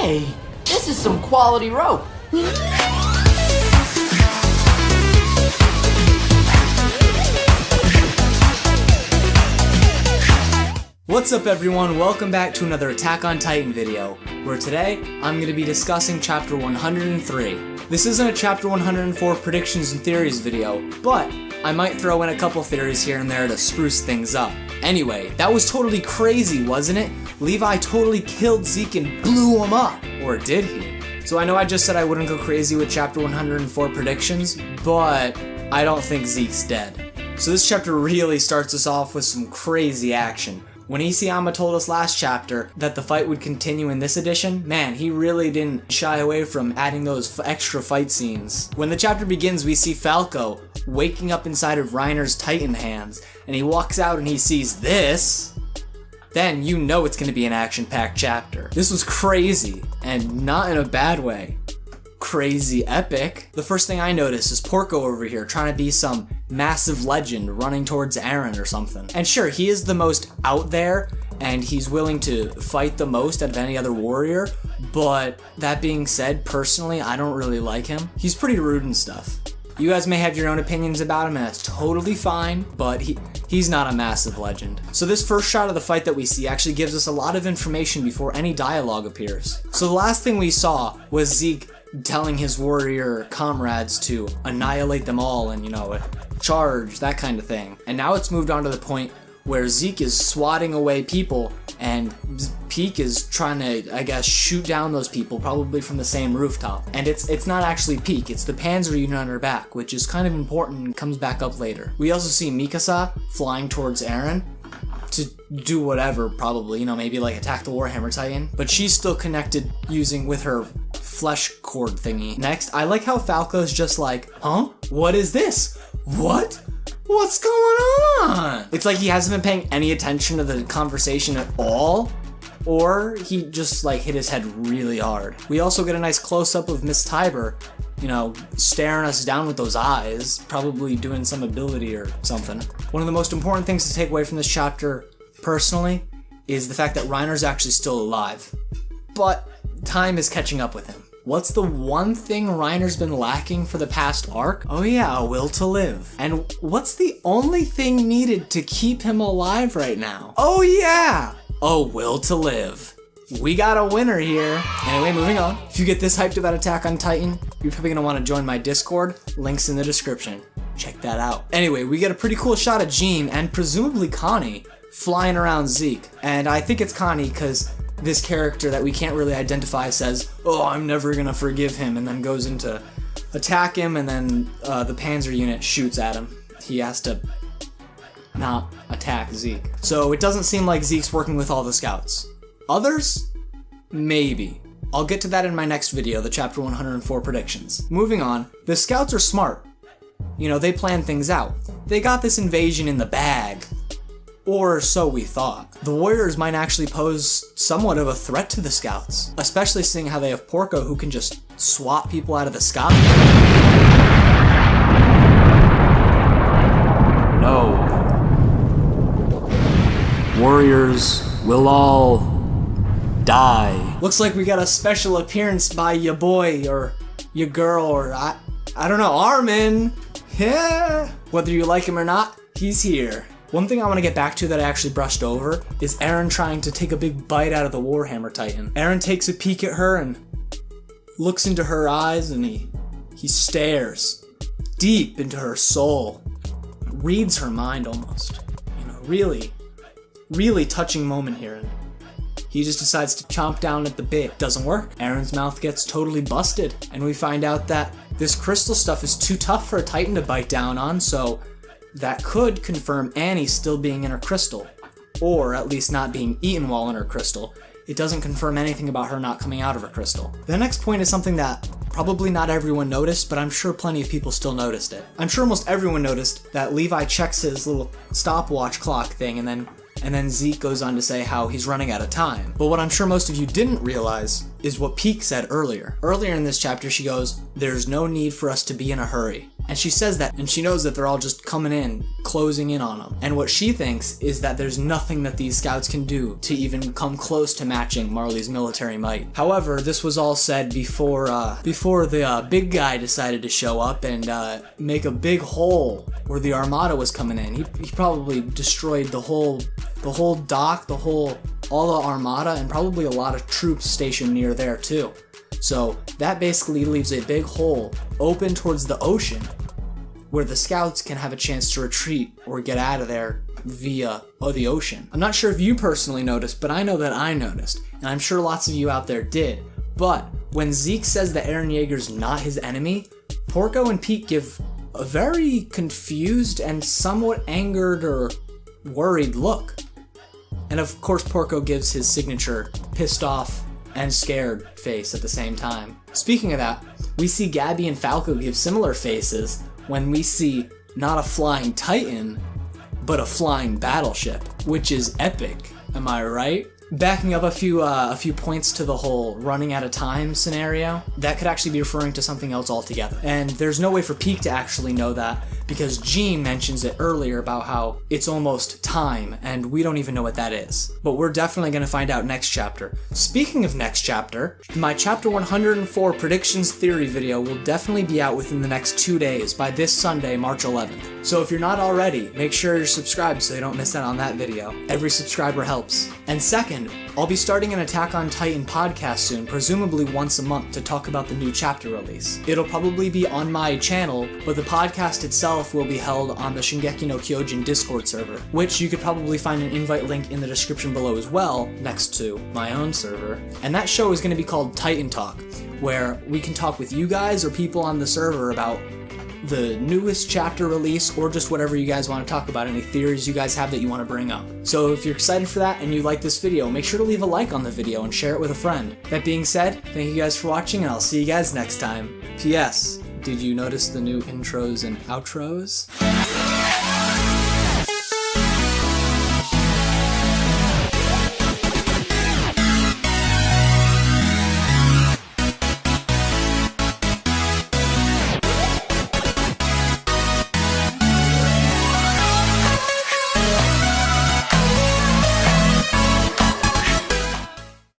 Hey, this is some quality rope. What's up everyone, welcome back to another Attack on Titan video, where today I'm going to be discussing chapter 103. This isn't a chapter 104 predictions and theories video, but I might throw in a couple theories here and there to spruce things up. Anyway, that was totally crazy, wasn't it? Levi totally killed Zeke and blew him up, or did he? So I know I just said I wouldn't go crazy with chapter 104 predictions, but I don't think Zeke's dead. So this chapter really starts us off with some crazy action. When Isayama told us last chapter that the fight would continue in this edition, man, he really didn't shy away from adding those extra fight scenes. When the chapter begins, we see Falco waking up inside of Reiner's Titan hands, and he walks out and he sees this. Then you know it's going to be an action-packed chapter. This was crazy, and not in a bad way. Crazy epic. The first thing I notice is Porco over here trying to be some massive legend running towards Eren or something. And sure, he is the most out there and he's willing to fight the most out of any other warrior, but that being said, personally, I don't really like him. He's pretty rude and stuff. You guys may have your own opinions about him and that's totally fine, but he's not a massive legend. So this first shot of the fight that we see actually gives us a lot of information before any dialogue appears. So the last thing we saw was Zeke telling his warrior comrades to annihilate them all and, charge, that kind of thing. And now it's moved on to the point where Zeke is swatting away people and Peak is trying to, I guess, shoot down those people, probably from the same rooftop. And it's not actually Peak, it's the Panzer unit on her back, which is kind of important and comes back up later. We also see Mikasa flying towards Eren to do whatever, probably, maybe like attack the Warhammer Titan. But she's still connected with her flesh cord thingy. Next, I like how Falco's just like, huh? What is this? What? What's going on? It's like he hasn't been paying any attention to the conversation at all, or he just like hit his head really hard. We also get a nice close-up of Miss Tiber, staring us down with those eyes, probably doing some ability or something. One of the most important things to take away from this chapter, personally, is the fact that Reiner's actually still alive. But time is catching up with him. What's the one thing Reiner's been lacking for the past arc? Oh yeah, a will to live. And what's the only thing needed to keep him alive right now? Oh yeah, a will to live. We got a winner here. Anyway, moving on. If you get this hyped about Attack on Titan, you're probably gonna want to join my Discord. Links in the description. Check that out. Anyway, we get a pretty cool shot of Jean and presumably Connie flying around Zeke. And I think it's Connie because this character that we can't really identify says, oh, I'm never gonna forgive him, and then goes into attack him, and then the Panzer unit shoots at him. He has to not attack Zeke. So it doesn't seem like Zeke's working with all the scouts. Others? Maybe. I'll get to that in my next video, the chapter 104 predictions. Moving on, the scouts are smart. They plan things out. They got this invasion in the bag. Or so we thought. The warriors might actually pose somewhat of a threat to the scouts, especially seeing how they have Porco who can just swat people out of the sky. No. Warriors will all die. Looks like we got a special appearance by ya boy or ya girl or I don't know, Armin. Yeah. Whether you like him or not, he's here. One thing I want to get back to that I actually brushed over is Eren trying to take a big bite out of the Warhammer Titan. Eren takes a peek at her and looks into her eyes and he stares deep into her soul. Reads her mind almost. Really touching moment here. And he just decides to chomp down at the bit. Doesn't work. Eren's mouth gets totally busted and we find out that this crystal stuff is too tough for a Titan to bite down on, so that could confirm Annie still being in her crystal, or at least not being eaten while in her crystal. It doesn't confirm anything about her not coming out of her crystal. The next point is something that probably not everyone noticed, but I'm sure plenty of people still noticed it. I'm sure almost everyone noticed that Levi checks his little stopwatch clock thing and then Zeke goes on to say how he's running out of time. But what I'm sure most of you didn't realize is what Peak said earlier. Earlier in this chapter she goes, "There's no need for us to be in a hurry." And she says that, and she knows that they're all just coming in, closing in on them. And what she thinks is that there's nothing that these scouts can do to even come close to matching Marley's military might. However, this was all said before the big guy decided to show up and make a big hole where the armada was coming in. He probably destroyed the whole dock, all the armada, and probably a lot of troops stationed near there too. So that basically leaves a big hole open towards the ocean where the scouts can have a chance to retreat or get out of there via the ocean. I'm not sure if you personally noticed, but I know that I noticed, and I'm sure lots of you out there did. But when Zeke says that Eren Yeager's not his enemy, Porco and Pete give a very confused and somewhat angered or worried look. And of course Porco gives his signature pissed off and scared face at the same time. Speaking of that, we see Gabby and Falco give similar faces when we see not a flying titan, but a flying battleship, which is epic, am I right? Backing up a few points to the whole running out of time scenario, that could actually be referring to something else altogether. And there's no way for Pete to actually know that because Jean mentions it earlier about how it's almost time, and we don't even know what that is. But we're definitely going to find out next chapter. Speaking of next chapter, my chapter 104 predictions theory video will definitely be out within the next 2 days by this Sunday, March 11th. So if you're not already, make sure you're subscribed so you don't miss out on that video. Every subscriber helps. And second, I'll be starting an Attack on Titan podcast soon, presumably once a month, to talk about the new chapter release. It'll probably be on my channel, but the podcast itself will be held on the Shingeki no Kyojin Discord server, which you could probably find an invite link in the description below as well, next to my own server. And that show is going to be called Titan Talk, where we can talk with you guys or people on the server about the newest chapter release, or just whatever you guys want to talk about, any theories you guys have that you want to bring up. So if you're excited for that and you like this video, make sure to leave a like on the video and share it with a friend. That being said, thank you guys for watching, and I'll see you guys next time. P.S. Did you notice the new intros and outros?